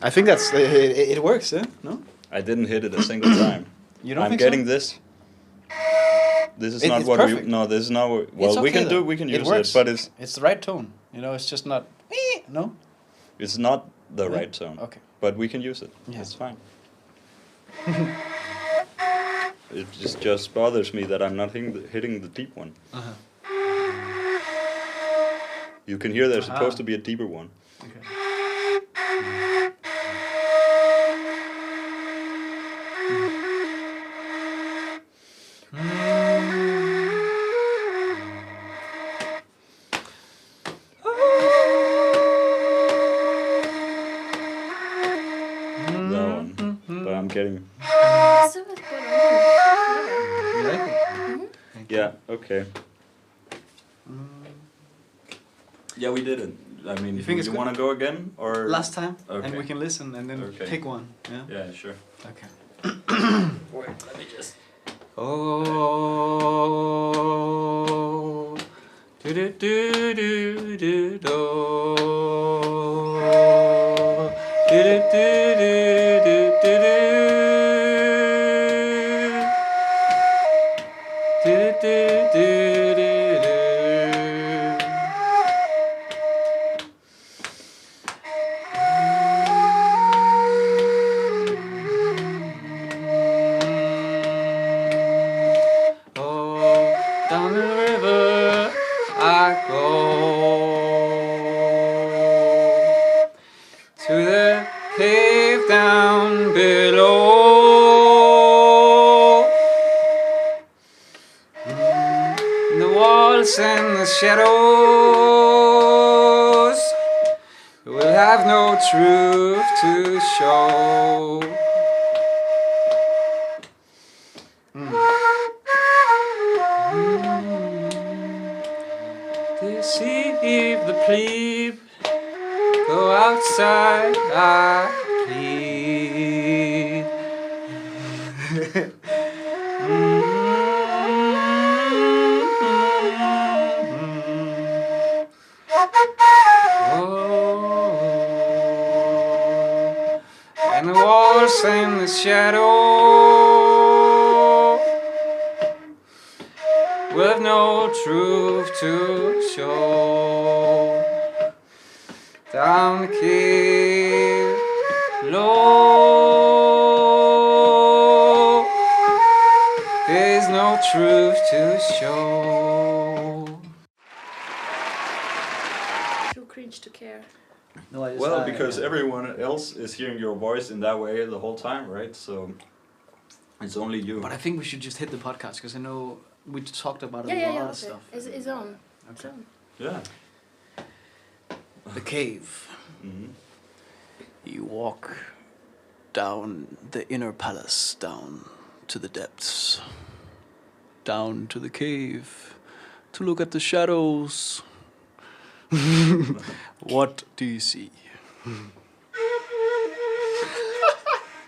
I think that's it works, yeah? No? I didn't hit it a single time. You don't I'm think getting so? this. This is It's not what perfect. we. No, this is not. What, It's well, okay, though. we can use works. it, but it's the right tone. You know, it's just not. No. it's not the Yeah? right tone. Okay. But we can use it. Yeah. It's fine. It just bothers me that I'm not hitting the deep one. Uh-huh. You can hear there's supposed to be a deeper one. Okay. That one. But I'm getting... You like it? Yeah, okay. Yeah, we did it. I mean, You think it's you good? want to go again? Or Last time, Okay. and we can listen and then Okay. pick one. Yeah. Yeah, sure. Okay. Wait, let me just... Oh. Do do do do do do. Do do do do do do do. Do do do do do. Oh, down the river I go to the cave down below. The walls and the shadows will have no truth to show. Deceive the plebe, go outside, I plead. Oh, and the walls and the shadow with no truth to show. Down the cave low, there's no truth to show. Too cringe to care. No, I Well, because everyone else is hearing your voice in that way the whole time, right? So it's only you. But I think we should just hit the podcast because I know we talked about Yeah, a yeah, lot yeah. of Okay. stuff. It's on. It's Okay. on. Yeah. The cave. Mm-hmm. You walk down the inner palace, down to the depths, down to the cave, to look at the shadows. What do you see?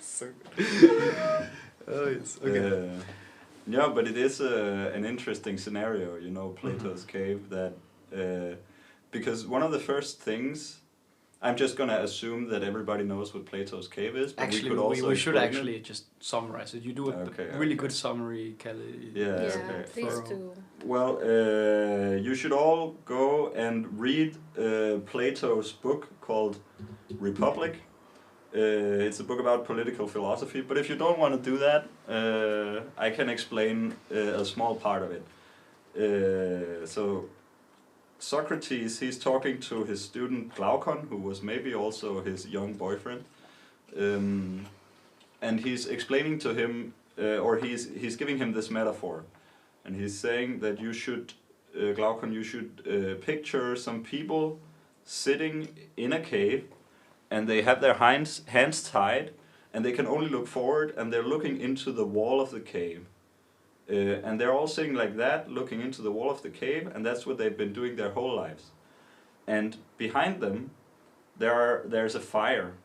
So good. Oh, yes. Okay. Yeah, but it is an interesting scenario, you know, Plato's cave, that because one of the first things, I'm just gonna assume that everybody knows what Plato's cave is, but Actually, we could also we should explain actually just summarize it. You do a Okay, really okay. good summary, Kalle. Yeah, Yeah, okay. please Thorough. do. Well, you should all go and read Plato's book called Republic. It's a book about political philosophy, but if you don't want to do that, I can explain a small part of it. So Socrates, he's talking to his student Glaucon, who was maybe also his young boyfriend, and he's explaining to him, or he's giving him this metaphor, and he's saying that you should, Glaucon, you should picture some people sitting in a cave, and they have their hands tied, and they can only look forward, and they're looking into the wall of the cave. And they're all sitting like that, looking into the wall of the cave, and that's what they've been doing their whole lives. And behind them, there's a fire,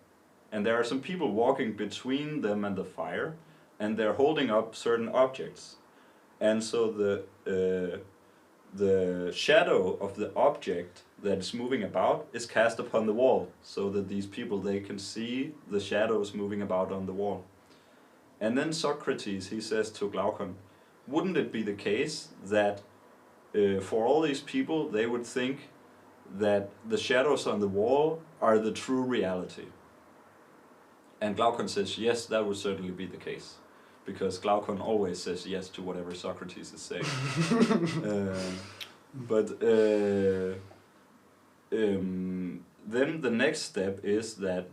and there are some people walking between them and the fire, and they're holding up certain objects. And so the shadow of the object that's moving about is cast upon the wall, so that these people, they can see the shadows moving about on the wall. And then Socrates, he says to Glaucon, wouldn't it be the case that for all these people, they would think that the shadows on the wall are the true reality? And Glaucon says, yes, that would certainly be the case, because Glaucon always says yes to whatever Socrates is saying. Then the next step is that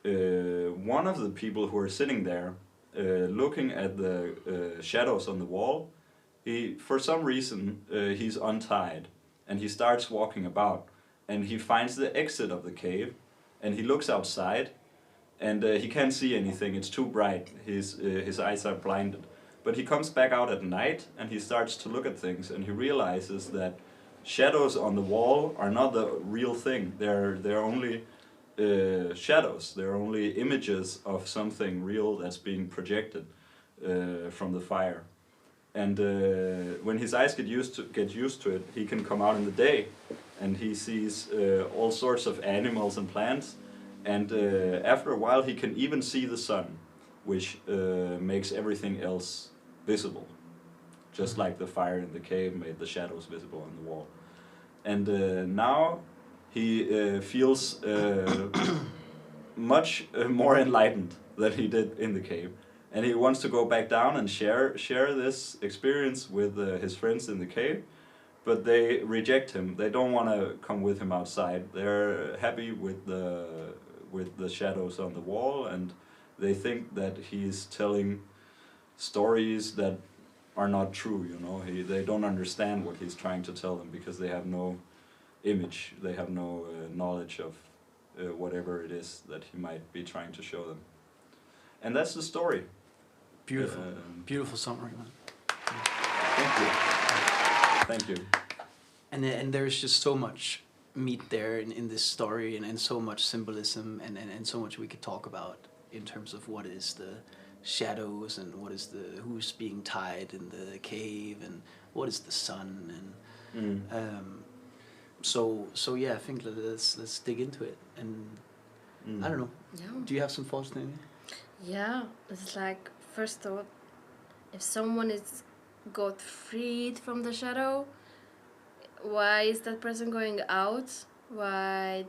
one of the people who are sitting there looking at the shadows on the wall, for some reason he's untied, and he starts walking about, and he finds the exit of the cave, and he looks outside, and he can't see anything, it's too bright, his eyes are blinded. But he comes back out at night, and he starts to look at things, and he realizes that shadows on the wall are not the real thing. They're only shadows. They're only images of something real that's being projected from the fire. And when his eyes get used to it, he can come out in the day, and he sees all sorts of animals and plants. And after a while, he can even see the sun, which makes everything else visible, just like the fire in the cave made the shadows visible on the wall. And now he feels much more enlightened than he did in the cave, and he wants to go back down and share this experience with his friends in the cave, but they reject him. They don't want to come with him outside. They're happy with the shadows on the wall, and they think that he's telling stories that are not true, you know. They don't understand what he's trying to tell them, because they have no image, they have no knowledge of whatever it is that he might be trying to show them. And that's the story. Beautiful, beautiful summary, man. Thank you. Thank you. And there's just so much meat there in this story, and so much symbolism, and so much we could talk about in terms of what is the shadows, and what is who's being tied in the cave, and what is the sun, and so yeah, I think let's dig into it. And I don't know. Yeah. Do you have some thoughts, Naomi? Yeah, it's like, first thought, if someone is got freed from the shadow, why is that person going out? Why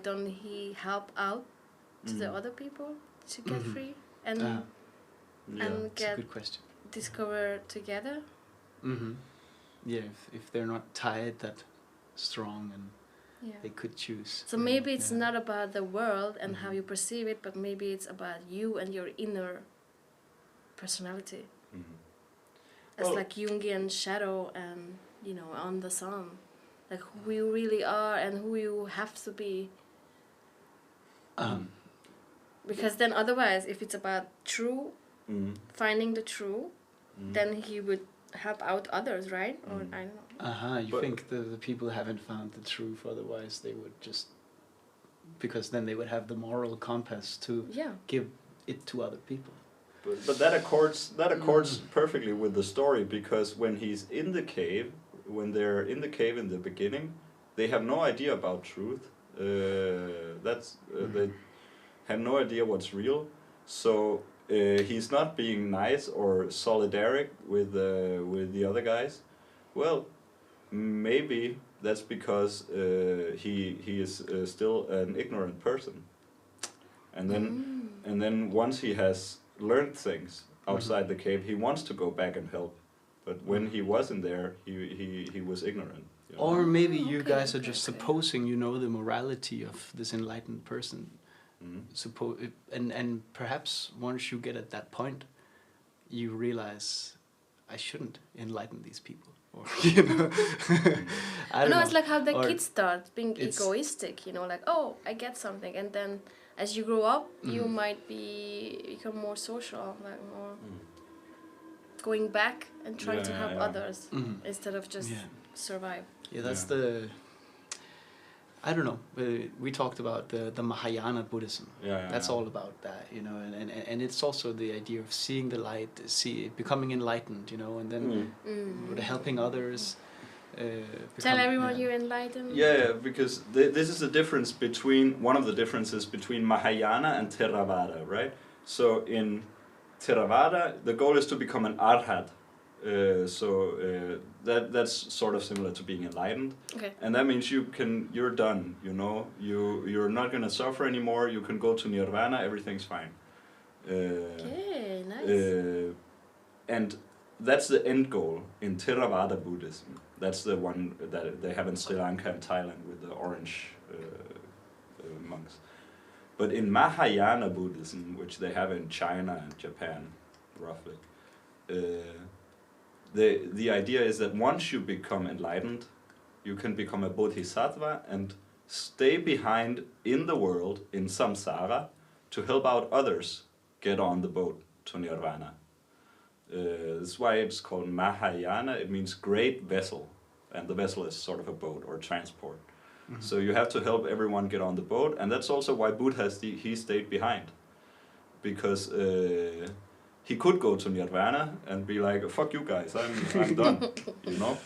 don't he help out to the other people to get free and That's a get good question. discover together? Yeah, if they're not tied that strong, and Yeah. they could choose. So maybe it's not about the world and how you perceive it, but maybe it's about you and your inner personality. It's like Jungian shadow and, on the sun. Like who you really are and who you have to be. Because then otherwise, if it's about true, finding the true, then he would help out others, right? Or I don't know. You think the people haven't found the truth, otherwise they would just, because then they would have the moral compass to give it to other people. But that accords perfectly with the story, because when he's in the cave, when they're in the cave in the beginning, they have no idea about truth. They have no idea what's real. So he's not being nice or solidaric with the other guys. Well, maybe that's because he is still an ignorant person. And then once he has learned things outside the cave, he wants to go back and help. But when he wasn't there, he was ignorant. You know? Or maybe you guys are just supposing you know the morality of this enlightened person. And perhaps once you get at that point, you realize I shouldn't enlighten these people. Or, I don't know. It's like how the kids start being egoistic, like, oh, I get something, and then as you grow up, you might become more social, like more going back and trying to help others instead of just survive. Yeah, that's I don't know. We talked about the Mahayana Buddhism. That's all about that, and it's also the idea of seeing the light, becoming enlightened, and then helping others, Tell everyone you're enlightened. Yeah, because this is the difference between, one of the differences between Mahayana and Theravada, right? So in Theravada, the goal is to become an arhat. That's sort of similar to being enlightened. Okay. And that means you're done, you know? You're not gonna suffer anymore, you can go to nirvana, everything's fine. Okay, nice. And that's the end goal in Theravada Buddhism. That's the one that they have in Sri Lanka and Thailand with the orange monks. But in Mahayana Buddhism, which they have in China and Japan, roughly, the idea is that once you become enlightened, you can become a bodhisattva and stay behind in the world, in samsara, to help out others get on the boat to nirvana. That's why it's called Mahayana. It means great vessel, and the vessel is sort of a boat or transport. Mm-hmm. So you have to help everyone get on the boat, and that's also why Buddha he stayed behind, because he could go to nirvana and be like, "Fuck you guys, I'm done," you know.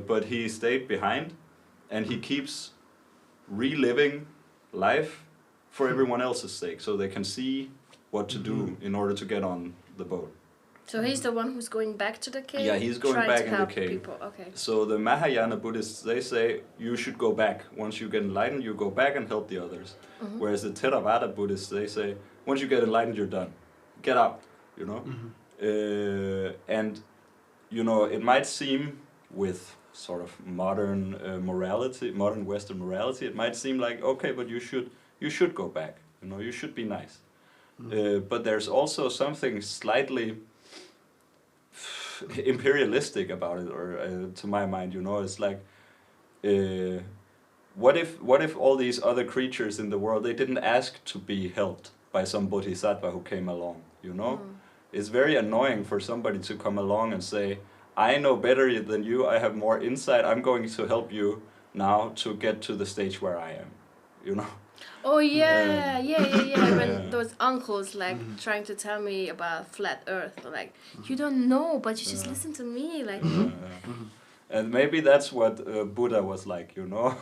But he stayed behind, and he keeps reliving life for everyone else's sake, so they can see what to do in order to get on the boat. So he's the one who's going back to the cave? Yeah, he's going back in the cave. People. Okay. So the Mahayana Buddhists, they say you should go back. Once you get enlightened, you go back and help the others. Mm-hmm. Whereas the Theravada Buddhists, they say, once you get enlightened, you're done. Get out, you know? Mm-hmm. And, you know, it might seem with sort of modern morality, modern Western morality, it might seem like, okay, but you should go back. You know, you should be nice. Mm-hmm. But there's also something slightly imperialistic about it, or to my mind, you know, it's like, what if all these other creatures in the world, they didn't ask to be helped by some bodhisattva who came along, you know? It's very annoying for somebody to come along and say, I know better than you, I have more insight, I'm going to help you now to get to the stage where I am, you know? Oh yeah. When those uncles like trying to tell me about flat Earth, like you don't know, but you just listen to me, like. And maybe that's what Buddha was like, you know.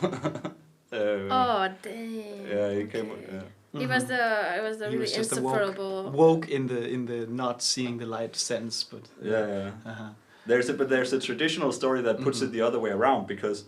Oh dang. Yeah, he came. He was the He really was just insufferable. woke in the not seeing the light sense, but Yeah. There's a traditional story that puts it the other way around, because.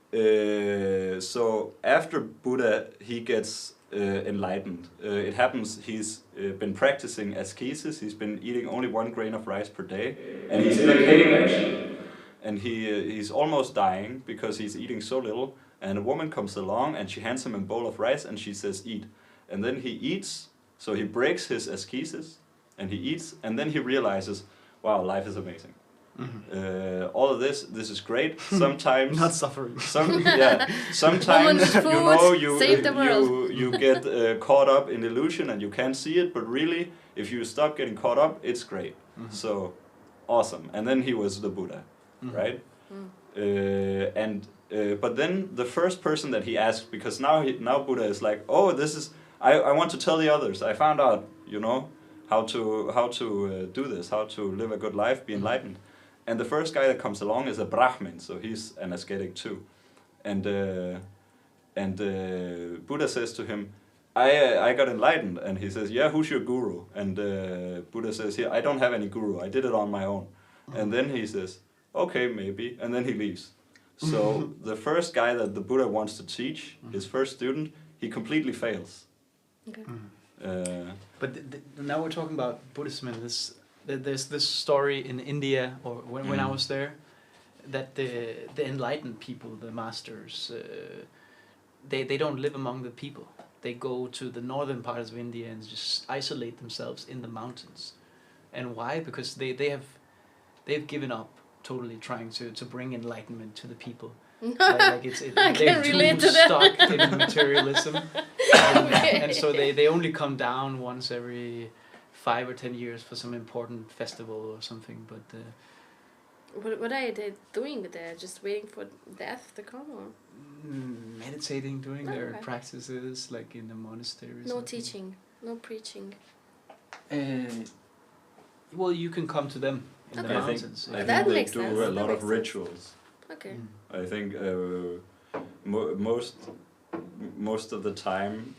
So after Buddha, he gets enlightened. It happens he's been practicing ascesis. He's been eating only 1 grain of rice per day, and he's in a cave actually. And he's almost dying because he's eating so little. And a woman comes along and she hands him a bowl of rice and she says, "Eat." And then he eats. So he breaks his ascesis and he eats. And then he realizes, wow, life is amazing. All of this is great. Sometimes not suffering. Sometimes food, you know you get caught up in illusion and you can't see it. But really, if you stop getting caught up, it's great. So awesome. And then he was the Buddha, right? But then the first person that he asked, because now Buddha is like, oh, this is I want to tell the others. I found out, you know, how to do this, how to live a good life, be enlightened. And the first guy that comes along is a Brahmin, so he's an ascetic too. And Buddha says to him, I got enlightened. And he says, yeah, who's your guru? And Buddha says, yeah, I don't have any guru. I did it on my own. And then he says, okay, maybe. And then he leaves. So the first guy that the Buddha wants to teach, his first student, he completely fails. Okay. But now we're talking about Buddhism, and there's this story in India, or when I was there, that the enlightened people, the masters, they don't live among the people. They go to the northern parts of India and just isolate themselves in the mountains. And why? Because they've given up totally trying to bring enlightenment to the people. Like they're too stuck in materialism, and so they only come down once every 5 or 10 years for some important festival or something. But what are they doing there? Just waiting for death to come, or meditating, doing their practices, like in the monasteries. No teaching, no preaching. Well, you can come to them in the mountains. I think they do a lot of rituals. Okay. I think most of the time,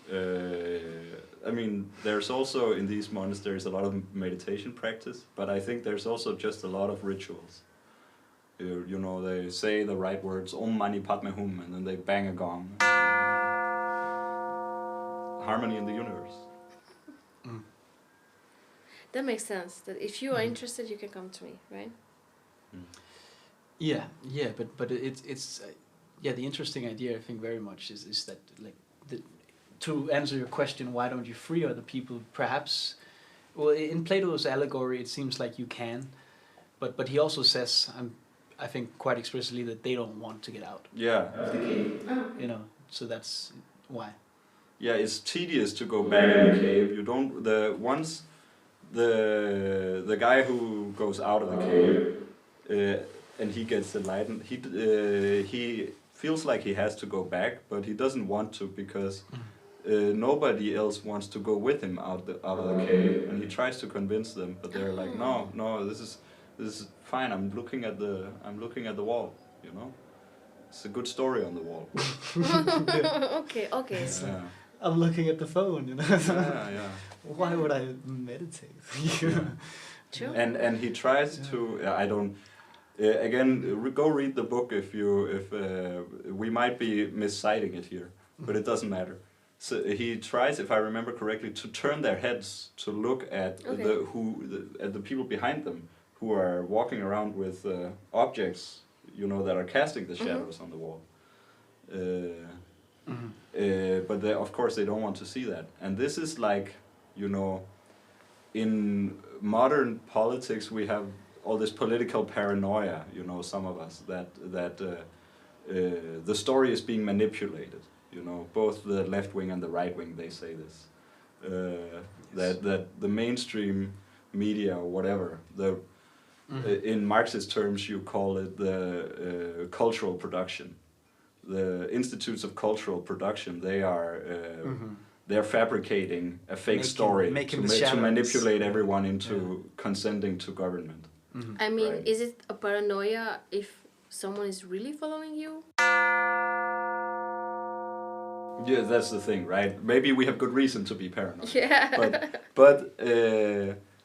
I mean, there's also in these monasteries a lot of meditation practice, but I think there's also just a lot of rituals. You know, they say the right words, Om Mani Padme Hum, and then they bang a gong. Harmony in the universe. That makes sense. That if you are interested, you can come to me, right? Yeah, but it's the interesting idea I think very much is that like to answer your question, why don't you free other people? Perhaps, well, in Plato's Allegory, it seems like you can, but he also says, I think quite explicitly, that they don't want to get out. Yeah. You know, so that's why. Yeah, it's tedious to go back in the cave. You don't once the guy who goes out of the cave and he gets enlightened. He feels like he has to go back, but he doesn't want to because nobody else wants to go with him out of the cave, and he tries to convince them, but they're like, no, this is fine. I'm looking at the wall. You know, it's a good story on the wall. Okay. Yeah. I'm looking at the phone, you know. Yeah. Why would I meditate? True. And he tries to. I don't. Again, go read the book if we might be misciting it here, but it doesn't matter. So he tries, if I remember correctly, to turn their heads to look at the people behind them who are walking around with objects, you know, that are casting the shadows on the wall. But of course they don't want to see that, and this is like, you know, in modern politics we have all this political paranoia, you know, some of us, that the story is being manipulated, you know, both the left wing and the right wing, they say this, that the mainstream media or whatever, in Marxist terms you call it the cultural production. The institutes of cultural production, they are they're fabricating a fake story to manipulate everyone into consenting to government. I mean, is it a paranoia if someone is really following you? Yeah, that's the thing, right? Maybe we have good reason to be paranoid. Yeah. But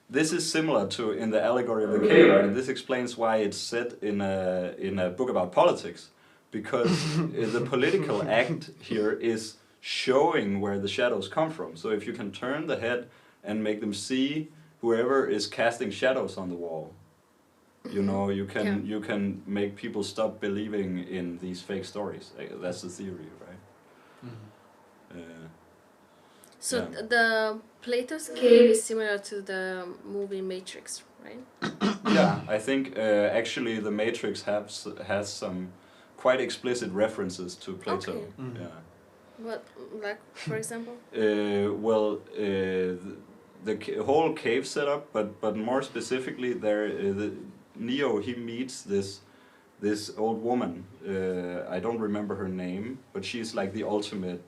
this is similar to in the Allegory of the Cave, right? And this explains why it's set in a book about politics. Because the political act here is showing where the shadows come from. So if you can turn the head and make them see whoever is casting shadows on the wall, you know, you can make people stop believing in these fake stories. That's the theory, right? So the Plato's cave is similar to the movie Matrix, right? Yeah, I think actually the Matrix has some quite explicit references to Plato. Okay. Yeah. What, like, for example? The whole cave setup, but more specifically, Neo, he meets this old woman. I don't remember her name, but she's like the ultimate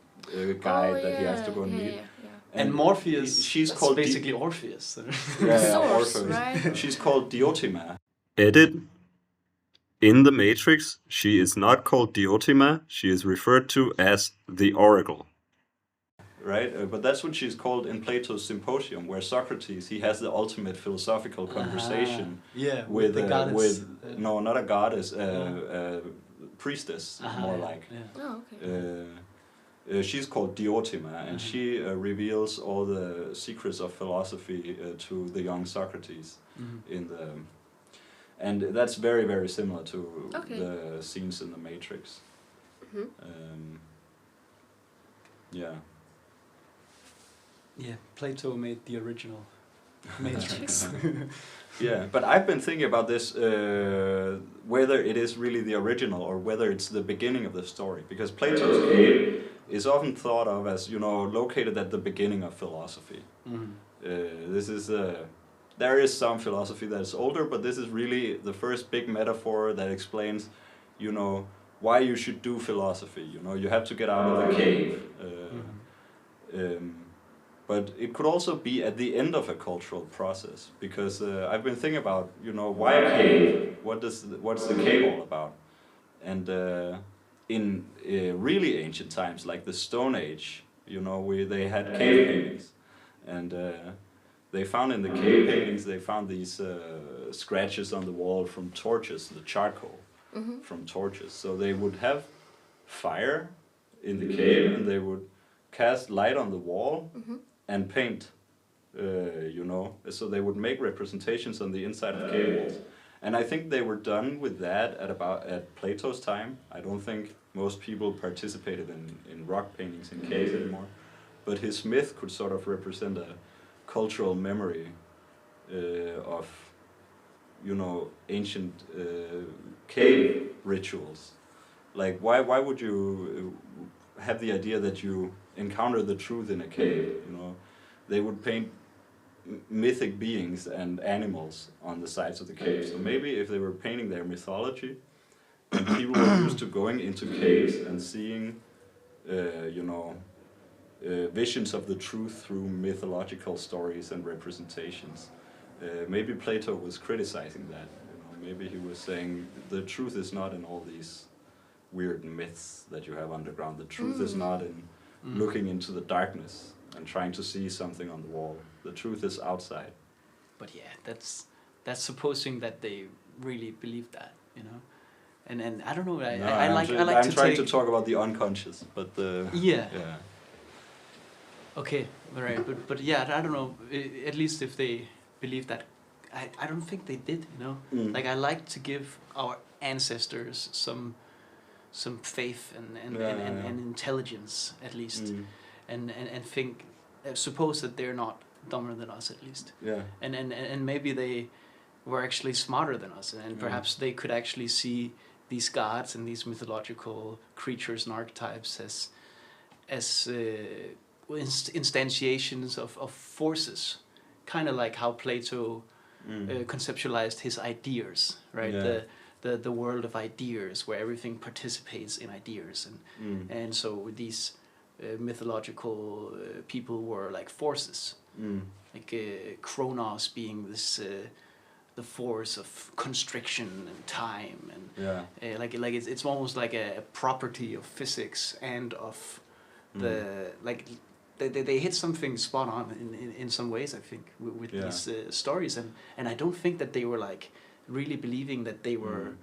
guide that he has to go and meet. Yeah. And Morpheus, she's that's called basically Orpheus. Source, Orpheus. right? She's called Diotima. Edit. In the Matrix, she is not called Diotima, she is referred to as the Oracle. Right, but that's what she's called in Plato's Symposium, where Socrates, he has the ultimate philosophical conversation with the goddess. No, not a goddess, a priestess, more like. Yeah. Oh, okay. She's called Diotima, and she reveals all the secrets of philosophy to the young Socrates in the. And that's very, very similar to the scenes in the Matrix. Yeah, Plato made the original Matrix. Yeah, but I've been thinking about this, whether it is really the original or whether it's the beginning of the story. Because Plato's cave is often thought of as, you know, located at the beginning of philosophy. This is there is some philosophy that is older, but this is really the first big metaphor that explains, you know, why you should do philosophy. You know, you have to get out of the cave. But it could also be at the end of a cultural process, because I've been thinking about, you know, why a cave? What's the cave all about? And in really ancient times, like the Stone Age, you know, they had cave paintings, and they found in the cave paintings, they found these scratches on the wall from torches, the charcoal from torches. So they would have fire in the cave, and they would cast light on the wall and paint, you know, so they would make representations on the inside of cave walls. And I think they were done with that at Plato's time. I don't think most people participated in rock paintings in caves anymore. But his myth could sort of represent a cultural memory of, you know, ancient cave rituals. Like, why would you have the idea that you encounter the truth in a cave? You know, they would paint mythic beings and animals on the sides of the cave. So maybe if they were painting their mythology, and people were used to going into caves and seeing, you know, visions of the truth through mythological stories and representations. Maybe Plato was criticizing that. You know, maybe he was saying the truth is not in all these weird myths that you have underground. The truth is not in looking into the darkness and trying to see something on the wall. The truth is outside. But yeah, that's supposing that they really believe that, you know. And I don't know. I'm trying to talk about the unconscious, but yeah. Okay, all right, but yeah, I don't know. At least if they believe that, I don't think they did. You know, like I like to give our ancestors some faith and intelligence at least, and think, suppose that they're not dumber than us at least. Yeah. And maybe they were actually smarter than us, and perhaps they could actually see these gods and these mythological creatures and archetypes as instantiations of forces, kind of like how Plato conceptualized his ideas, right? Yeah. The world of ideas, where everything participates in ideas, and so these mythological people were like forces, like Kronos being this the force of constriction and time, and like it's almost like a property of physics and of the like. They hit something spot on in some ways, I think, with these stories, and I don't think that they were like really believing that they were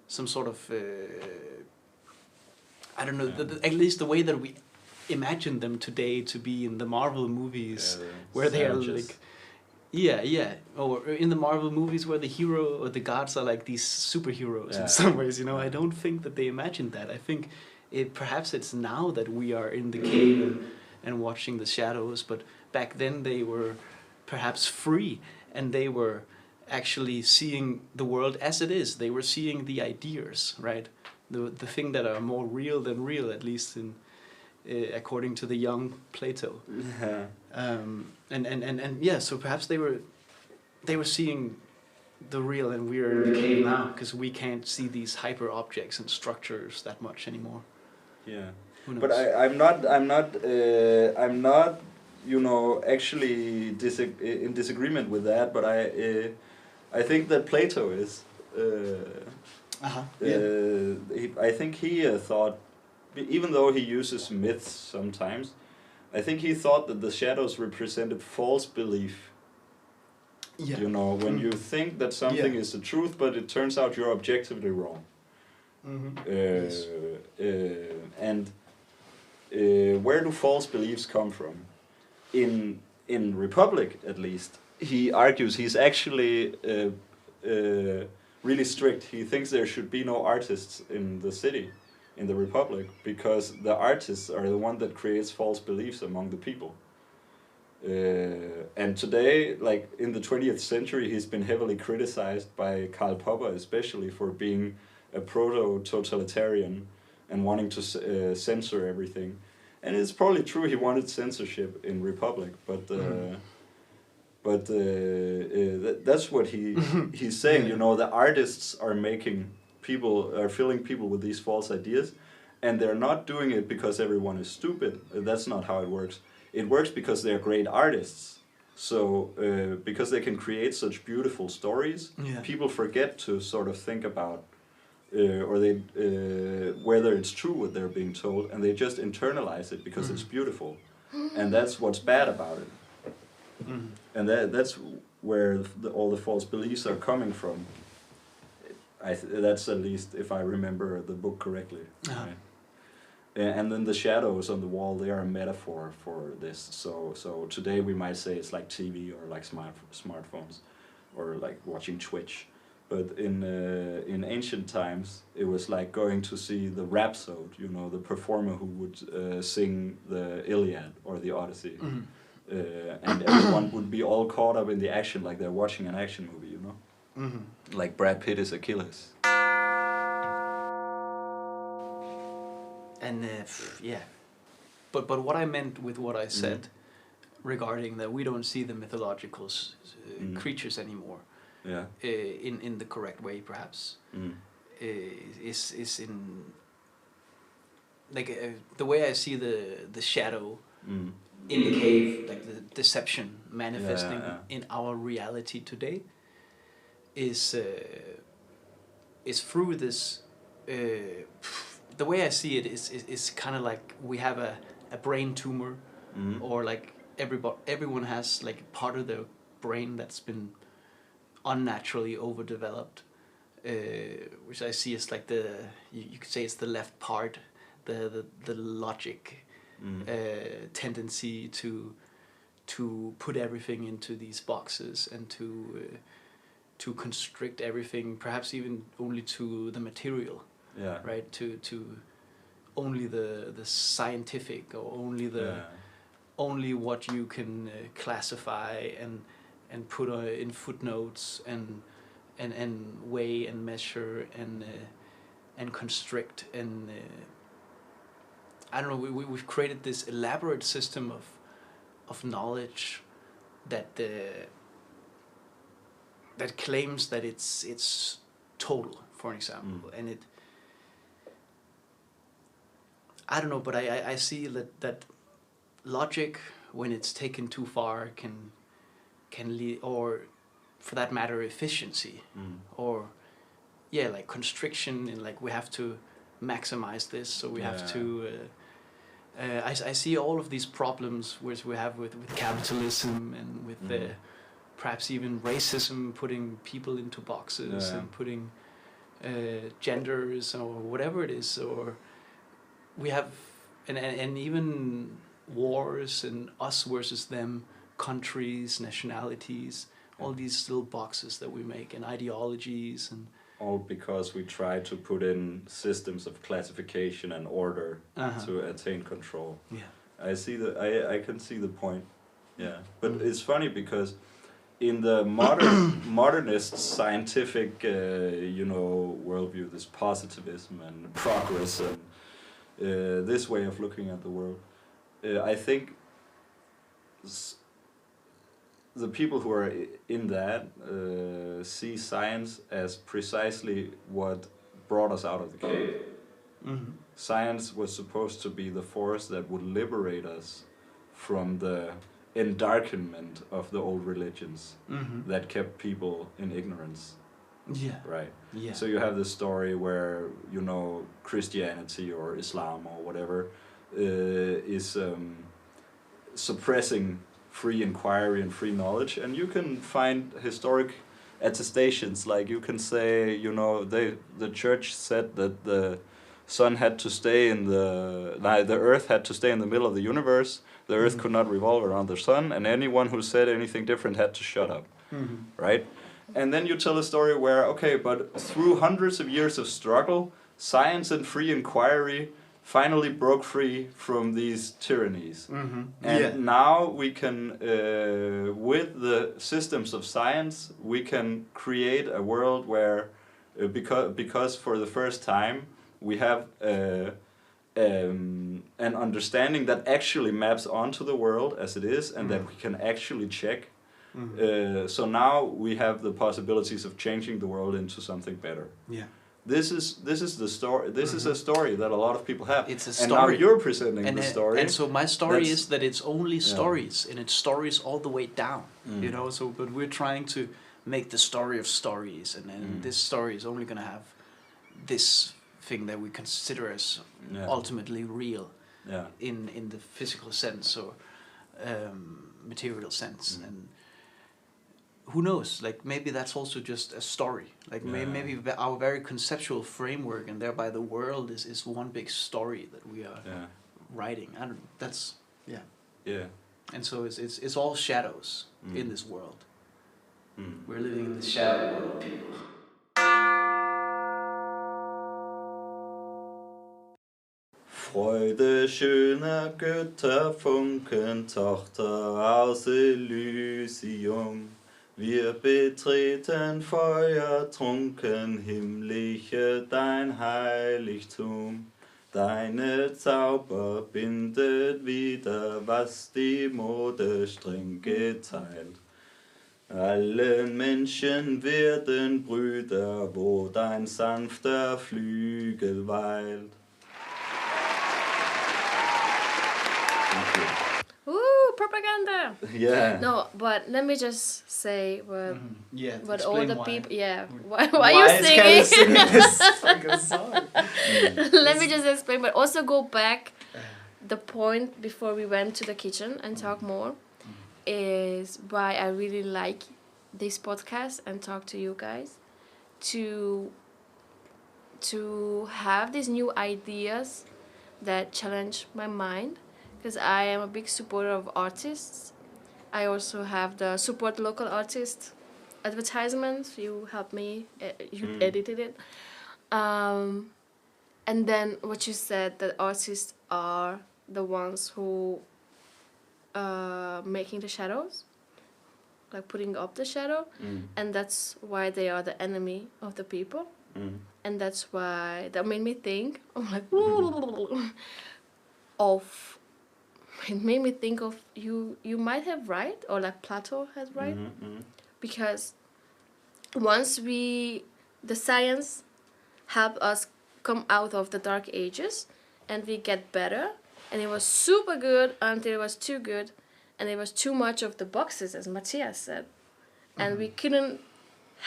some sort of I don't know, at least the way that we imagine them today to be in the Marvel movies, where they are like or in the Marvel movies where the hero or the gods are like these superheroes in some ways, you know. I don't think that they imagined that. I think perhaps it's now that we are in the cave and watching the shadows, but back then they were perhaps free, and they were actually seeing the world as it is. They were seeing the ideas, right? The thing that are more real than real, at least in according to the young Plato. And yeah, so perhaps they were seeing the real, and we're in the cave now because we can't see these hyper objects and structures that much anymore. Yeah. But I'm not, you know, actually in disagreement with that. But I think that Plato is. I think he thought, even though he uses myths sometimes, I think he thought that the shadows represented false belief. Yeah. You know, when you think that something is the truth, but it turns out you're objectively wrong. And. Where do false beliefs come from? In Republic, at least, he argues he's actually really strict. He thinks there should be no artists in the city, in the Republic, because the artists are the one that creates false beliefs among the people. And today, like in the 20th century, he's been heavily criticized by Karl Popper, especially for being a proto-totalitarian and wanting to censor everything. And it's probably true he wanted censorship in Republic, but that's what he's saying. You know, the artists are filling people with these false ideas, and they're not doing it because everyone is stupid. That's not how it works. It works because they're great artists. So because they can create such beautiful stories, people forget to sort of think about or they whether it's true what they're being told, and they just internalize it because it's beautiful, and that's what's bad about it. And that's where all the false beliefs are coming from. That's at least if I remember the book correctly. Right? And then the shadows on the wall, they are a metaphor for this. So today we might say it's like TV or like smartphones, or like watching Twitch. But in ancient times, it was like going to see the rhapsode, you know, the performer who would sing the Iliad or the Odyssey. And everyone would be all caught up in the action, like they're watching an action movie, you know? Like Brad Pitt is Achilles. And yeah, but what I meant with what I said regarding that we don't see the mythological creatures anymore, in the correct way, perhaps, is in like the way I see the shadow in the cave, like the deception manifesting in our reality today, is through this. The way I see it is kind of like we have a brain tumor, or like everyone has like part of their brain that's been unnaturally overdeveloped, which I see as like you could say it's the left part, the logic tendency to put everything into these boxes and to constrict everything, perhaps even only to the material. Yeah. Right. To only the scientific, or only what you can classify and put in footnotes and weigh and measure and constrict, and I don't know. We've created this elaborate system of knowledge that claims that it's total, for example, and it. I don't know, but I see that logic, when it's taken too far, can lead, or for that matter, efficiency, or like constriction, and like we have to maximize this, so we have to. I see all of these problems which we have with capitalism and with perhaps even racism, putting people into boxes and putting genders or whatever it is, or. We have, and even wars and us versus them, countries, nationalities, all these little boxes that we make, and ideologies, and all because we try to put in systems of classification and order to attain control. Yeah, I can see the point. Yeah, but it's funny because in the modernist scientific worldview, this positivism and progress and this way of looking at the world, I think the people who are in that see science as precisely what brought us out of the cave. Science was supposed to be the force that would liberate us from the endarkenment of the old religions that kept people in ignorance. Yeah. Right. Yeah. So you have this story where, you know, Christianity or Islam or whatever is suppressing free inquiry and free knowledge, and you can find historic attestations. Like you can say, you know, the church said that the sun had to stay in the earth had to stay in the middle of the universe. The earth could not revolve around the sun, and anyone who said anything different had to shut up. Right. And then you tell a story where, okay, but through hundreds of years of struggle, science and free inquiry finally broke free from these tyrannies. And now we can, with the systems of science, we can create a world where, because for the first time, we have an understanding that actually maps onto the world as it is, and that we can actually check. So now we have the possibilities of changing the world into something better. Yeah. This is the story. This is a story that a lot of people have. It's a story. And now you're presenting the story. And so my story is that it's only stories, and it's stories all the way down. You know. So, but we're trying to make the story of stories, and this story is only going to have this thing that we consider as ultimately real in the physical sense or material sense. And who knows, like maybe that's also just a story, like maybe our very conceptual framework and thereby the world is one big story that we are writing. I don't, that's and so it's all shadows in this world. We're living in the shadow world, people. Freude schöner Götterfunken, Tochter aus Elysium. Wir betreten feuertrunken, himmlische dein Heiligtum. Deine Zauber bindet wieder, was die Mode streng geteilt. Alle Menschen werden Brüder, wo dein sanfter Flügel weilt. Ooh, propaganda. Yeah. No, but let me just say what all the people. Yeah, why Why you is Kalle singing this fucking song? Let me just explain, but also go back. The point before we went to the kitchen and talk more is why I really like this podcast and talk to you guys to have these new ideas that challenge my mind. Because I am a big supporter of artists. I also have the support local artist advertisements. You helped me, you edited it. And then what you said, that artists are the ones who making the shadows, like putting up the shadow. And that's why they are the enemy of the people. And that's why that made me think, I'm like, it made me think of you might have right, or like Plato has right, because once the science helped us come out of the dark ages and we get better, and it was super good until it was too good and it was too much of the boxes, as Matthias said, and we couldn't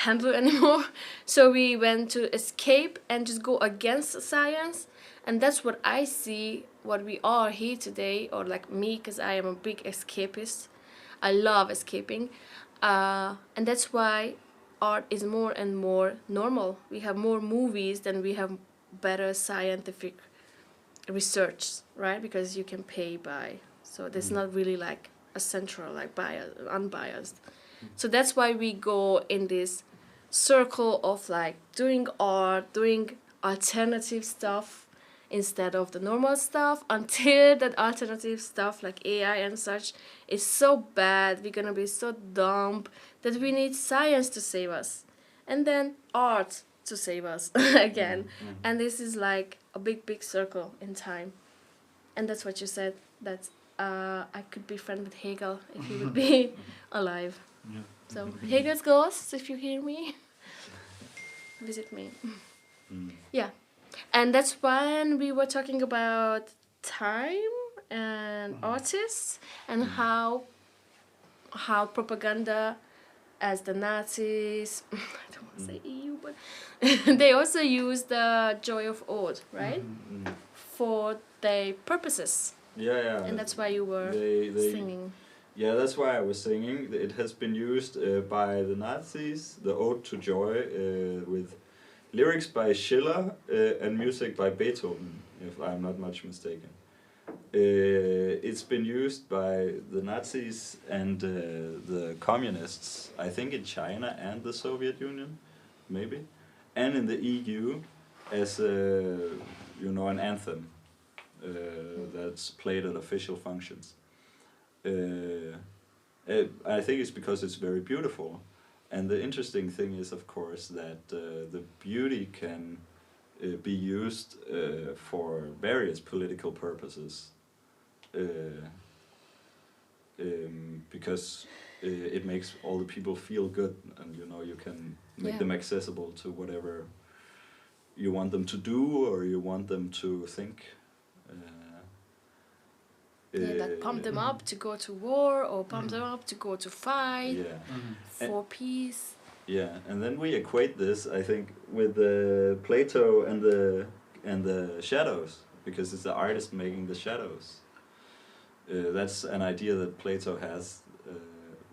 handle it anymore, so we went to escape and just go against science. And that's what I see, what we are here today, or like me, because I am a big escapist. I love escaping. And that's why art is more and more normal. We have more movies than we have better scientific research, right? Because you can pay by. So there's not really like a central, like unbiased. So that's why we go in this circle of like doing art, doing alternative stuff, instead of the normal stuff, until that alternative stuff like AI and such is so bad, we're gonna be so dumb that we need science to save us, and then art to save us again. And this is like a big circle in time. And that's what you said, that I could be friends with Hegel if he would be alive. So Hegel's ghosts, if you hear me, visit me. Yeah. And that's when we were talking about time and artists, and how propaganda, as the Nazis, I don't want to say EU, but they also use the Joy of Ode, right? For their purposes. Yeah. And that's why you were singing. Yeah, that's why I was singing. It has been used by the Nazis, the Ode to Joy, with lyrics by Schiller and music by Beethoven, if I'm not much mistaken. It's been used by the Nazis and the communists, I think in China and the Soviet Union, maybe, and in the EU as an anthem that's played at official functions. I think it's because it's very beautiful. And the interesting thing is, of course, that the beauty can be used for various political purposes, because it makes all the people feel good, and you can make them accessible to whatever you want them to do or you want them to think. That pump them up to go to war, or pump them up to go to fight for peace. Yeah, and then we equate this, I think, with Plato and the shadows, because it's the artist making the shadows. That's an idea that Plato has,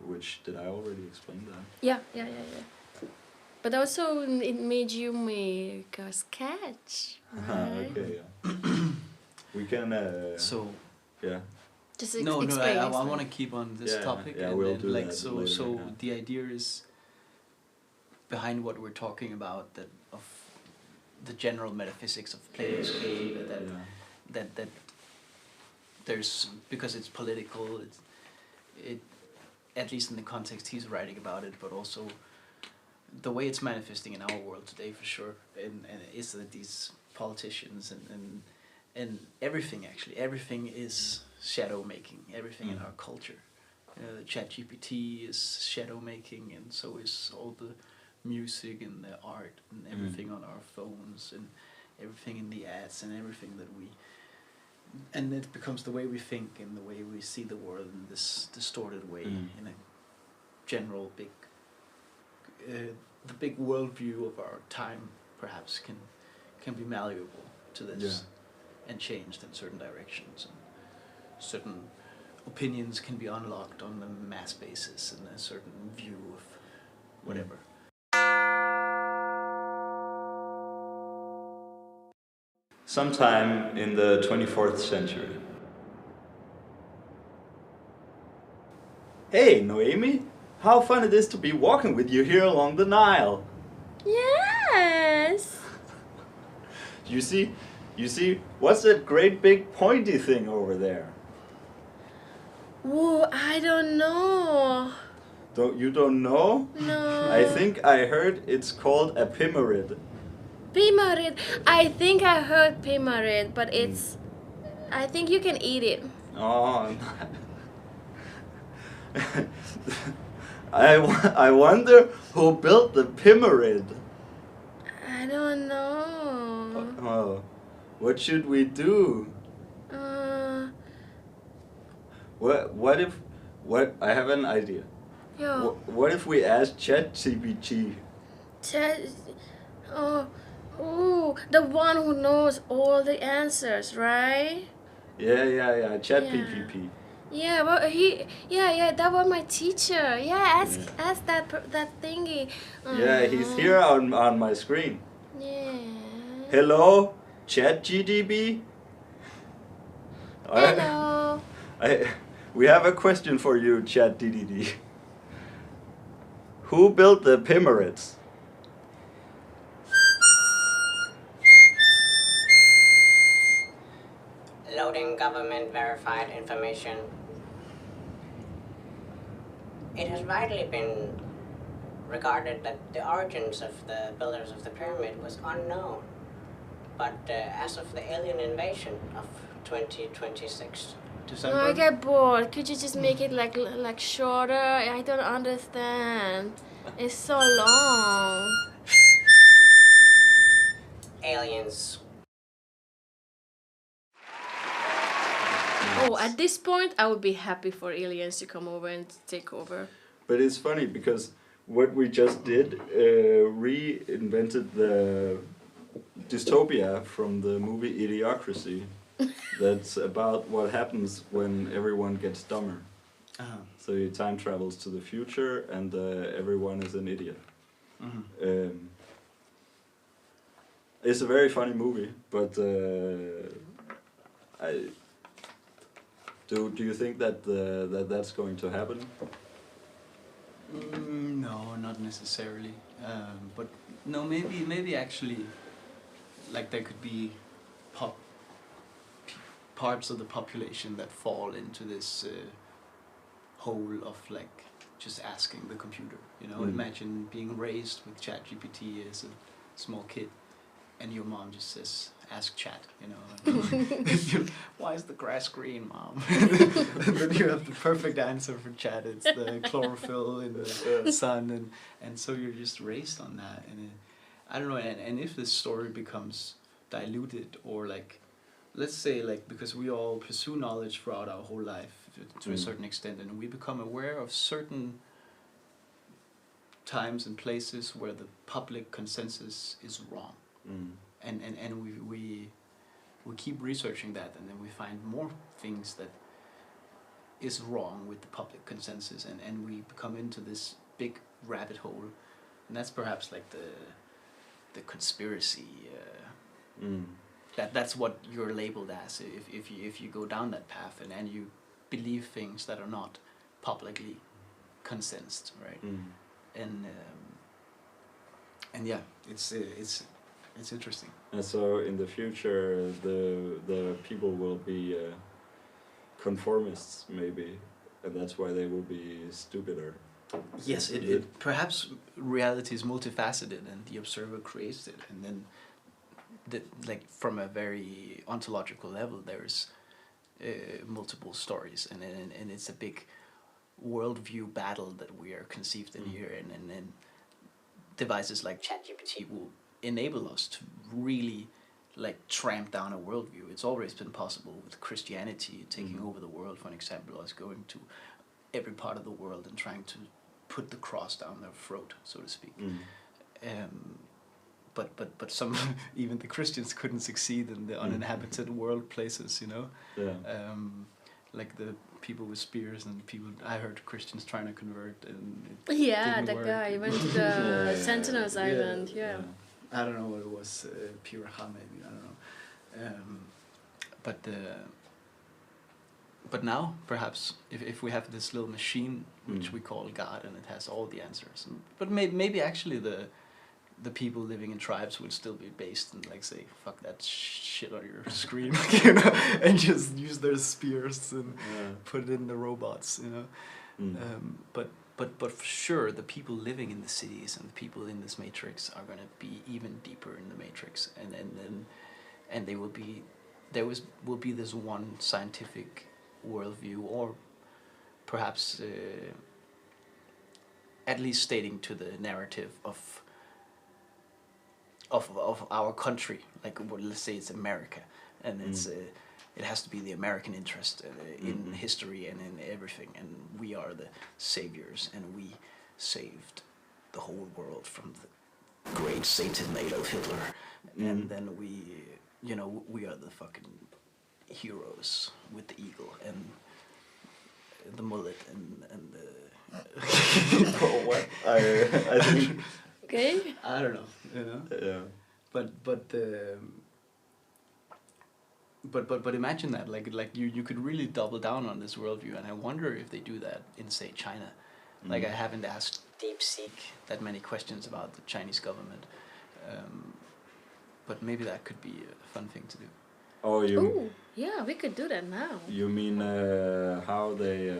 which did I already explain that? Yeah. But also it made you make a sketch, right? Okay, yeah. We can. So Yeah. Just no, explain. I want to keep on this Yeah, topic, yeah, and we'll then, do like that so later, so yeah. the idea is behind what we're talking about, that of the general metaphysics of Plato's cave, that there's, because it's political, it at least in the context he's writing about it, but also the way it's manifesting in our world today for sure, and is that these politicians and everything is shadow making, everything in our culture. ChatGPT is shadow making, and so is all the music and the art and everything on our phones, and everything in the ads, and everything that we, and it becomes the way we think and the way we see the world in this distorted way, in a general big the big worldview of our time perhaps can be malleable to this, and changed in certain directions, and certain opinions can be unlocked on a mass basis and a certain view of whatever. Sometime in the 24th century. Hey, Noemi! How fun it is to be walking with you here along the Nile! Yes! You see, what's that great big pointy thing over there? Whoa, I don't know. You don't know? No. I think I heard it's called a pimarid. Pimarid. I think I heard pimarid, but it's... I think you can eat it. Oh, I wonder who built the pimarid. I don't know. Oh, what should we do? What I have an idea. Yo. What if we ask ChatGPT? The one who knows all the answers, right? Yeah, ChatGPT. Yeah, well, that was my teacher. Yeah, ask that thingy. Yeah, he's here on my screen. Yeah. Hello, ChatGPT. Hello. We have a question for you, ChatGPT. Who built the pyramids? Loading government verified information. It has widely been regarded that the origins of the builders of the pyramid was unknown, but as of the alien invasion of 2026. December? I get bored. Could you just make it like shorter? I don't understand. It's so long. Aliens. Oh, at this point, I would be happy for aliens to come over and take over. But it's funny because what we just did reinvented the dystopia from the movie Idiocracy. That's about what happens when everyone gets dumber. So he time travels to the future and everyone is an idiot. It's a very funny movie, but do you think that that's going to happen? No, not necessarily. But no, maybe actually, like there could be parts of the population that fall into this hole of like just asking the computer. You know, imagine being raised with ChatGPT as a small kid, and your mom just says, "Ask Chat." You know, why is the grass green, Mom? And then you have the perfect answer for Chat. It's the chlorophyll in the sun, and so you're just raised on that. And I don't know. And if this story becomes diluted, or like, let's say like, because we all pursue knowledge throughout our whole life to a certain extent, and we become aware of certain times and places where the public consensus is wrong, and we keep researching that, and then we find more things that is wrong with the public consensus, and we come into this big rabbit hole, and that's perhaps like the conspiracy. That's what you're labeled as if you go down that path and you believe things that are not publicly consensed, right? And yeah, it's interesting. And so in the future, the people will be conformists, maybe, and that's why they will be stupider. Yes, it perhaps reality is multifaceted, and the observer creates it, and then like from a very ontological level, there's multiple stories, and it's a big worldview battle that we are conceived in here, and devices like ChatGPT will enable us to really like tramp down a worldview. It's always been possible with Christianity taking over the world, for an example, us going to every part of the world and trying to put the cross down their throat, so to speak. But some even the Christians couldn't succeed in the uninhabited world places, you know. Like the people with spears and people. I heard Christians trying to convert, and it didn't that work. guy went to the Sentinels Island. I don't know what it was, Piraha maybe, I don't know. But now, perhaps, if we have this little machine, which we call God, and it has all the answers, but maybe actually the people living in tribes would still be based and like say, fuck that shit on your screen, you know, and just use their spears and put it in the robots, you know. But for sure, the people living in the cities and the people in this matrix are going to be even deeper in the matrix, and they will be, will be this one scientific worldview, or perhaps at least stating to the narrative of our country, like let's say it's America, and it's it has to be the American interest in history and in everything, and we are the saviors, and we saved the whole world from the great Satan Adolf Hitler, and then we, you know, we are the fucking heroes with the eagle and the mullet and the What? I think. Okay. I don't know, you know. Yeah. But imagine that, like you could really double down on this worldview, and I wonder if they do that in, say, China. Like, I haven't asked DeepSeek that many questions about the Chinese government, but maybe that could be a fun thing to do. Oh, Ooh, yeah, we could do that now. You mean how they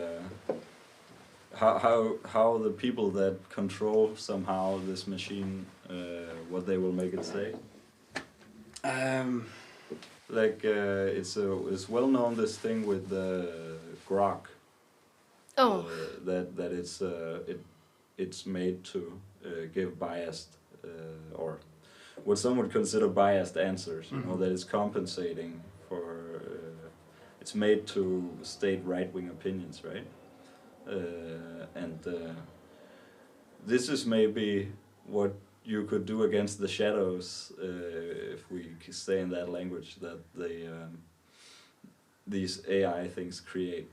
how the people that control somehow this machine, what they will make it say? Like it's well known, this thing with grok. Oh. That it's made to give biased or what some would consider biased answers. You know, that it's compensating for. It's made to state right-wing opinions, right? And this is maybe what you could do against the shadows, if we stay in that language that these AI things create.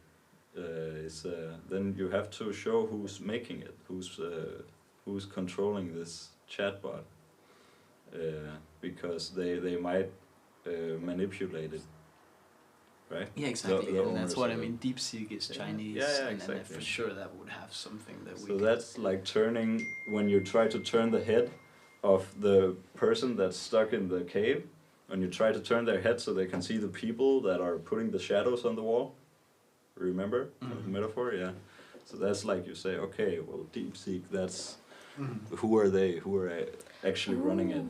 Then you have to show who's making it, who's controlling this chatbot, because they might manipulate it. Right? Yeah, exactly, The and that's what I owners mean. DeepSeek is Chinese, Yeah, and exactly. for sure that would have something that we. So that's like turning, when you try to turn the head of the person that's stuck in the cave, when you try to turn their head so they can see the people that are putting the shadows on the wall. Remember the metaphor? Yeah. So that's like you say, okay, well, DeepSeek, that's who are they? Who are actually running it?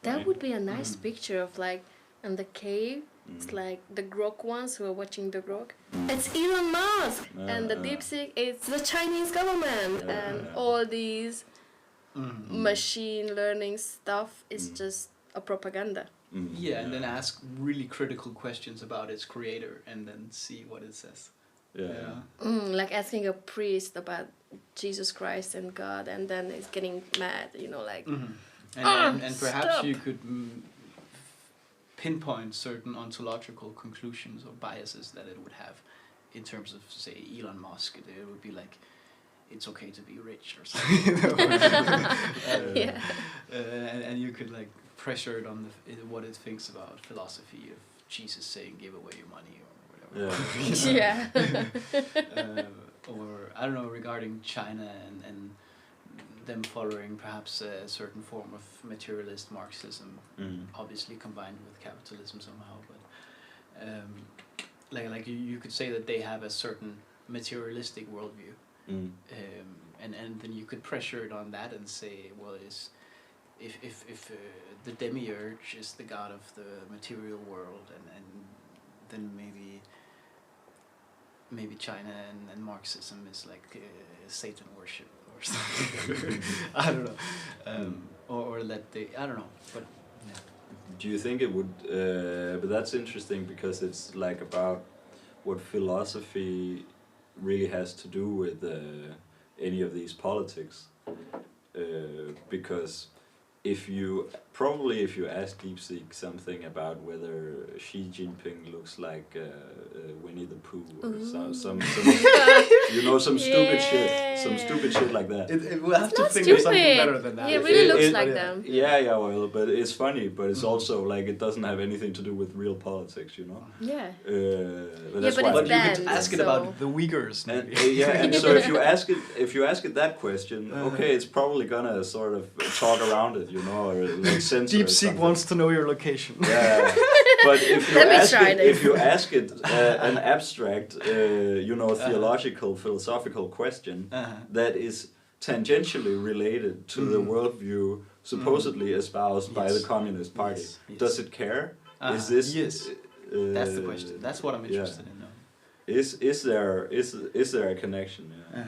That right? would be a nice picture of like in the cave. It's like the Grok ones who are watching the Grok. It's Elon Musk, and the DeepSeek, it's the Chinese government, and all these machine learning stuff is just a propaganda. Yeah, and then ask really critical questions about its creator, and then see what it says. Yeah. Like asking a priest about Jesus Christ and God, and then it's getting mad, you know, like. And perhaps stop. you could pinpoint certain ontological conclusions or biases that it would have in terms of, say, Elon Musk. It would be like, it's okay to be rich or something. Yeah. And you could like pressure it on what it thinks about philosophy of Jesus saying give away your money or whatever. Yeah. Or I don't know, regarding China and them following perhaps a certain form of materialist Marxism, obviously combined with capitalism somehow. But like you could say that they have a certain materialistic worldview. And then you could pressure it on that and say, well, if the demiurge is the god of the material world, and then maybe China and Marxism is like Satan worship or something. I don't know, or that they, I don't know, but yeah. Do you think it would? But that's interesting because it's like about what philosophy really has to do with any of these politics, because if you ask DeepSeek something about whether Xi Jinping looks like Winnie the Pooh or some you know, some stupid shit like that. It will have to not think of something stupid. better than that. He really looks like them. Yeah, well, but it's funny, but it's also like it doesn't have anything to do with real politics, you know. Yeah. But that's but why. it's But you could banned, ask it so- about the Uyghurs. And, Maybe. and so if you ask it that question, okay, it's probably gonna sort of talk around it, you know, or like censor DeepSeek something. wants to know your location. Yeah, but if you Let me ask try it, this. if you ask it an abstract, you know, theological, philosophical question that is tangentially related to the worldview supposedly espoused by the Communist Party, Yes. does it care? Is this? Yes. That's the question. That's what I'm interested in now. Is there a connection? Yeah.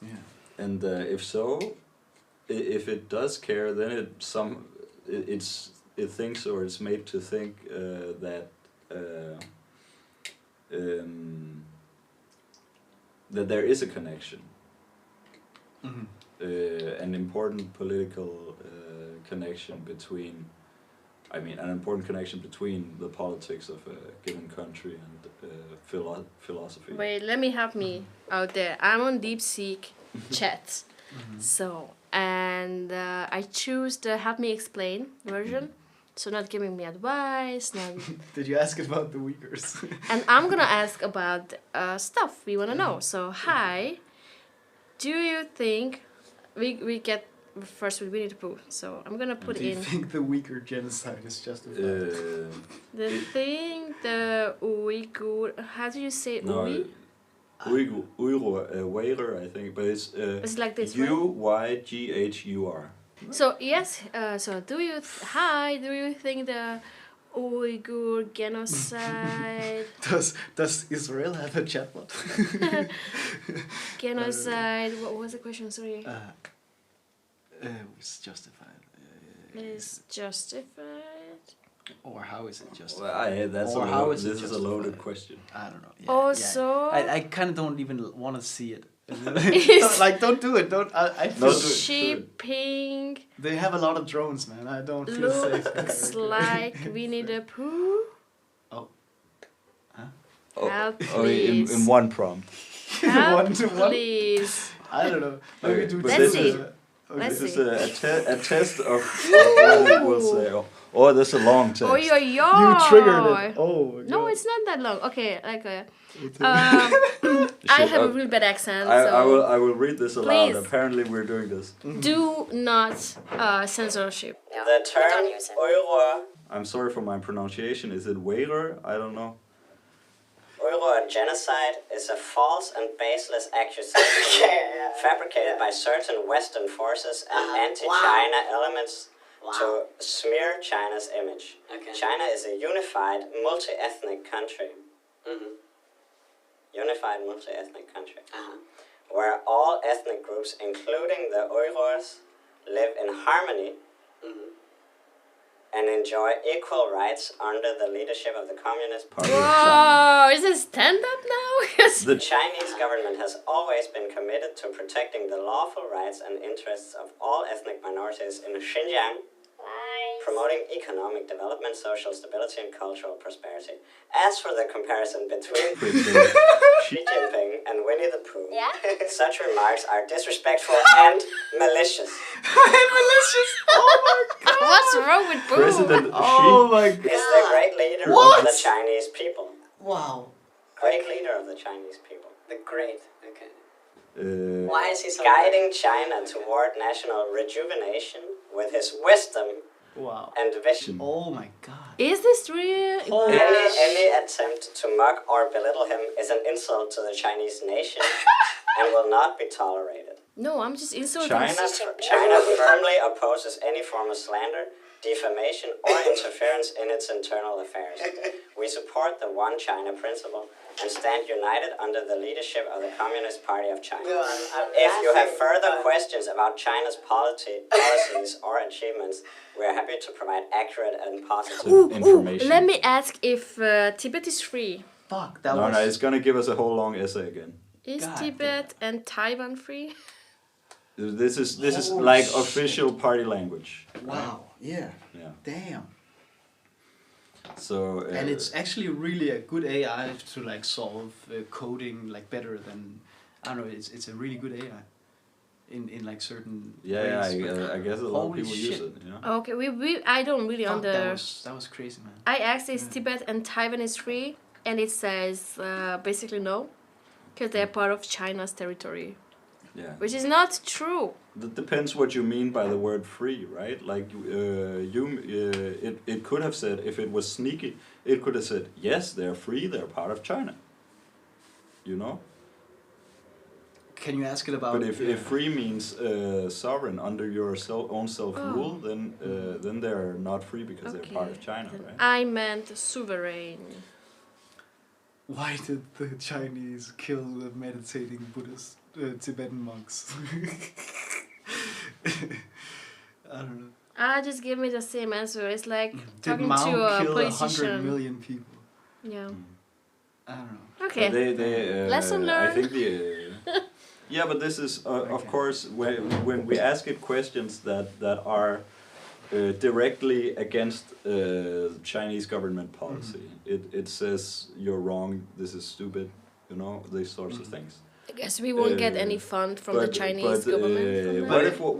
Yeah. And if so, if it does care, then it thinks, or it's made to think that that there is a connection, an important political connection between. I mean, an important connection between the politics of a given country and philosophy. Wait, let me help me out there. I'm on DeepSeek chat. So, and I choose the help me explain version. So not giving me advice, not... Did you ask about the Uyghurs? And I'm gonna ask about stuff we wanna know. So, hi, do you think we get first with Winnie the Pooh? So I'm gonna put Do you in think the Uyghur genocide is justified? the thing, the Uyghur. How do you say Uy? Uyghur, I think, but it's It's like this, right? Uyghur. So yes, so do you think the Uyghur genocide Does Israel have a chatbot? genocide? What was the question? Sorry. It's justified. Is justified? Or how is it justified? Well, is it this is a loaded justified? question. I don't know. Yeah, Also- I kind of don't even want to see it. Don't do it. I feel No, do it. Shipping they have a lot of drones, man. I don't feel safe. looks like Winnie the Pooh. Help, please. in one prompt. Help, One to one? please. I don't know. Maybe Okay, do but Let's this see. is Let's this see. is a test of what it will say. Oh, this is a long text. Oh, yo. You triggered it. Oh. No, God. it's not that long. Okay, like It's I have a real bad accent, so I will read this aloud. Please. Apparently, we're doing this. do not censorship. The term Uyghur, I'm sorry for my pronunciation. Is it Uyghur? I don't know. Uyghur genocide is a false and baseless accusation fabricated by certain Western forces and anti-China elements to smear China's image. China is a unified, multi-ethnic country. Unified, multi-ethnic country. Where all ethnic groups, including the Uyghurs, live in harmony and enjoy equal rights under the leadership of the Communist Party. Whoa, is it stand-up now? The Chinese government has always been committed to protecting the lawful rights and interests of all ethnic minorities in Xinjiang, promoting economic development, social stability, and cultural prosperity. As for the comparison between Xi Jinping and Winnie the Pooh, such remarks are disrespectful and malicious. Malicious. Oh my god. What's wrong with Boo? President Oh my god. Is the great leader What? of the Chinese people. Wow. Great leader of the Chinese people. The great. Okay. Uh, Why is he so Guiding China toward national rejuvenation with his wisdom Wow. and vision. Oh my god. Is this real? Holy Any attempt to mock or belittle him is an insult to the Chinese nation and will not be tolerated. No, I'm just insulting. China firmly opposes any form of slander, defamation, or interference in its internal affairs. We support the One China principle and stand united under the leadership of the Communist Party of China. No, I'm If you have laughing, further but- questions about China's policies or achievements, we are happy to provide accurate and positive information. Let me ask if Tibet is free. fuck. That No, was. no, it's gonna give us a whole long essay again. Is God Tibet and Taiwan free? This is Holy like shit. official party language. Wow. Yeah. Yeah. Damn. So. And it's actually really a good AI to like solve coding like better than I don't know. It's a really good AI in like certain Yeah, ways. but I guess a lot of holy people use shit. it. Yeah. Okay, I don't really Fuck, under. that was crazy, man. I asked is Tibet and Taiwan is free, and it says basically no, because they're part of China's territory, Yeah. which is not true. That depends what you mean by the word free, right? Like it could have said, if it was sneaky, it could have said, yes, they're free, they're part of China. You know. Can you ask it about? But if free means sovereign under your own self-rule, then they're not free because they're part of China, then right? I meant sovereign. Why did the Chinese kill the meditating Buddhist Tibetan monks? I don't know. Just give me the same answer. It's like Did talking Mao to a kill 100 politician. million people? Yeah. I don't know. Okay. But they Lesson I learned. think yeah, but this is of course when we ask it questions that are directly against Chinese government policy. It says you're wrong. This is stupid. You know, these sorts of things. I guess we won't get any fund from the Chinese government. From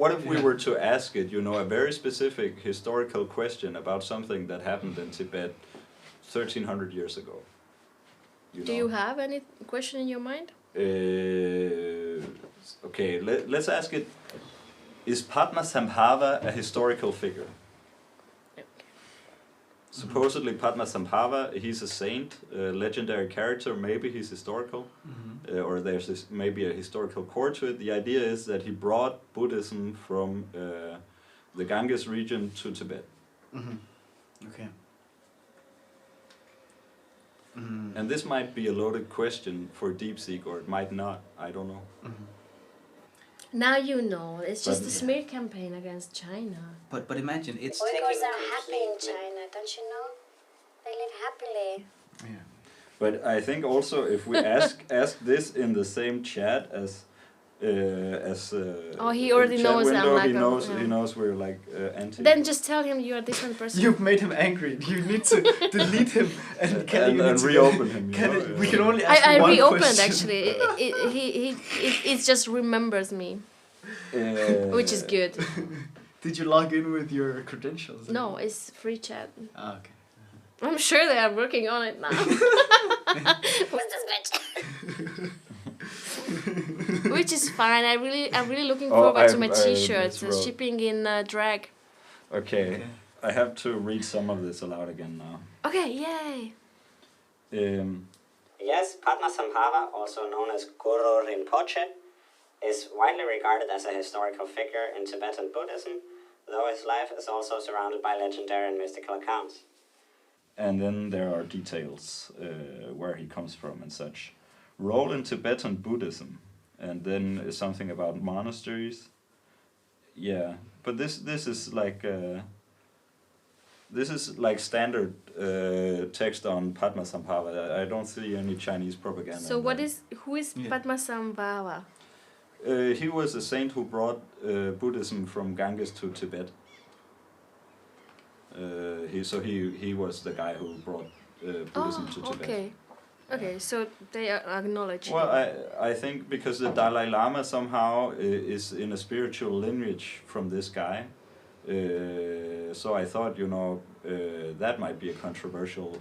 What that. if we were to ask it, you know, a very specific historical question about something that happened in Tibet 1,300 years ago? Do you have any question in your mind? Okay, let's ask it. Is Padmasambhava a historical figure? Supposedly Padmasambhava, he's a saint, a legendary character, maybe he's historical, or there's maybe a historical core to it. The idea is that he brought Buddhism from the Ganges region to Tibet. Okay. And this might be a loaded question for DeepSeek, or it might not, I don't know. Now you know. It's just But- a smear campaign against China. But imagine it's Uyghurs are happy in China, don't you know? They live happily. yeah. But I think also if we ask this in the same chat as Oh, he already chat knows I'm window, like he knows we're like anti. Then just tell him you're a different person. You've made him angry. You need to delete him and Kalle, you need and to reopen him. You Kalle, know? we can only ask I one reopened question. actually. It just remembers me, which is good. Did you log in with your credentials? No, it's free chat. Ah, okay. I'm sure they are working on it now. What's this bitch? Which is fine. I'm really looking Oh, forward to my I T-shirts. miswrote. Shipping in drag. Okay, I have to read some of this aloud again now. Okay, yay. Yes, Padmasambhava, also known as Guru Rinpoche, is widely regarded as a historical figure in Tibetan Buddhism, though his life is also surrounded by legendary and mystical accounts. And then there are details where he comes from and such. Role in Tibetan Buddhism, and then something about monasteries. Yeah, but this is like this is like standard text on Padmasambhava. I don't see any Chinese propaganda. So who is Yeah. Padmasambhava? He was a saint who brought Buddhism from Ganges to Tibet. He was the guy who brought Buddhism to Tibet. Okay. Okay, so they acknowledge. Well, I think because the Dalai Lama somehow is in a spiritual lineage from this guy, so I thought, that might be a controversial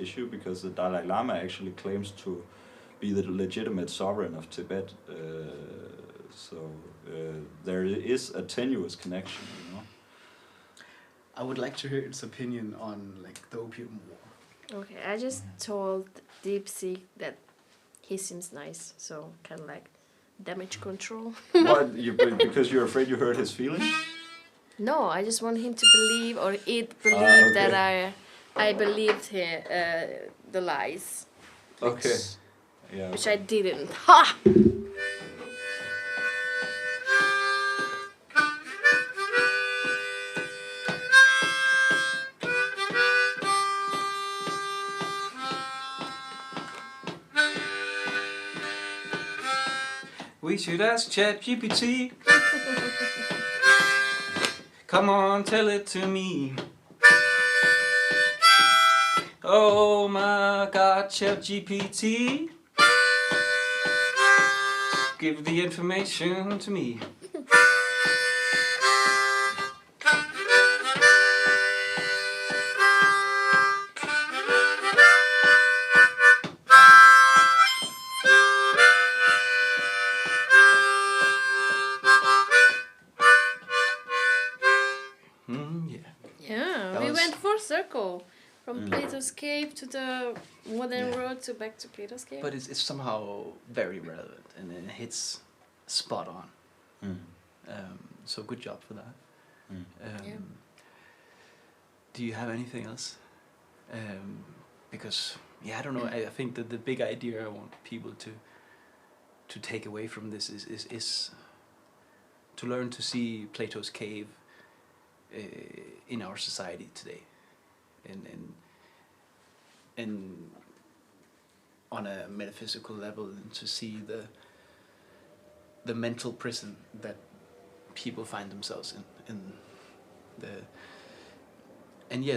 issue, because the Dalai Lama actually claims to be the legitimate sovereign of Tibet. There is a tenuous connection, I would like to hear its opinion on like the Opium War. Okay, I just told DeepSeek that he seems nice, so kind of like damage control. What? Because you're afraid you hurt his feelings? No, I just want him to believe, or it believe okay. that I believed him, the lies. Okay. Yeah. Which I didn't. Ha! We should ask ChatGPT. Come on, tell it to me. Oh my God, ChatGPT. Give the information to me. Yeah, That we was- went full circle. From Plato's cave to the modern world to back to Plato's cave. But it's somehow very relevant, and it hits spot on. So good job for that. Yeah. Do you have anything else? Because I don't know. I think that the big idea I want people to take away from this is to learn to see Plato's cave in our society today, and on a metaphysical level, and to see the mental prison that people find themselves in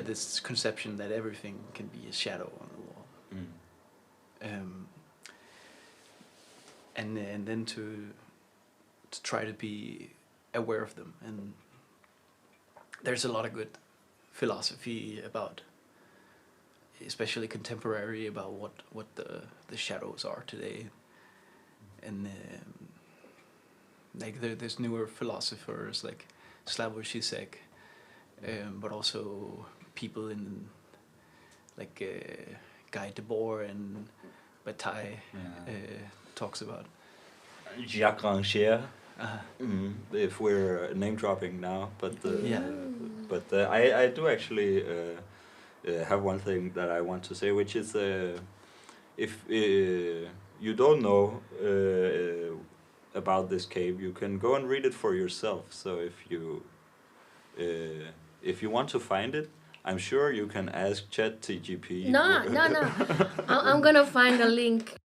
this conception that everything can be a shadow on the wall. And then to try to be aware of them. And there's a lot of good philosophy about, especially contemporary, about what the shadows are today. And like there's newer philosophers like Slavoj Žižek, but also people in like Guy Debord and Bataille talks about. Jacques Rancière. If we're name dropping now, but I do actually have one thing that I want to say, which is if you don't know about this cave, you can go and read it for yourself. So if you want to find it, I'm sure you can ask ChatGPT. No. I'm gonna find a link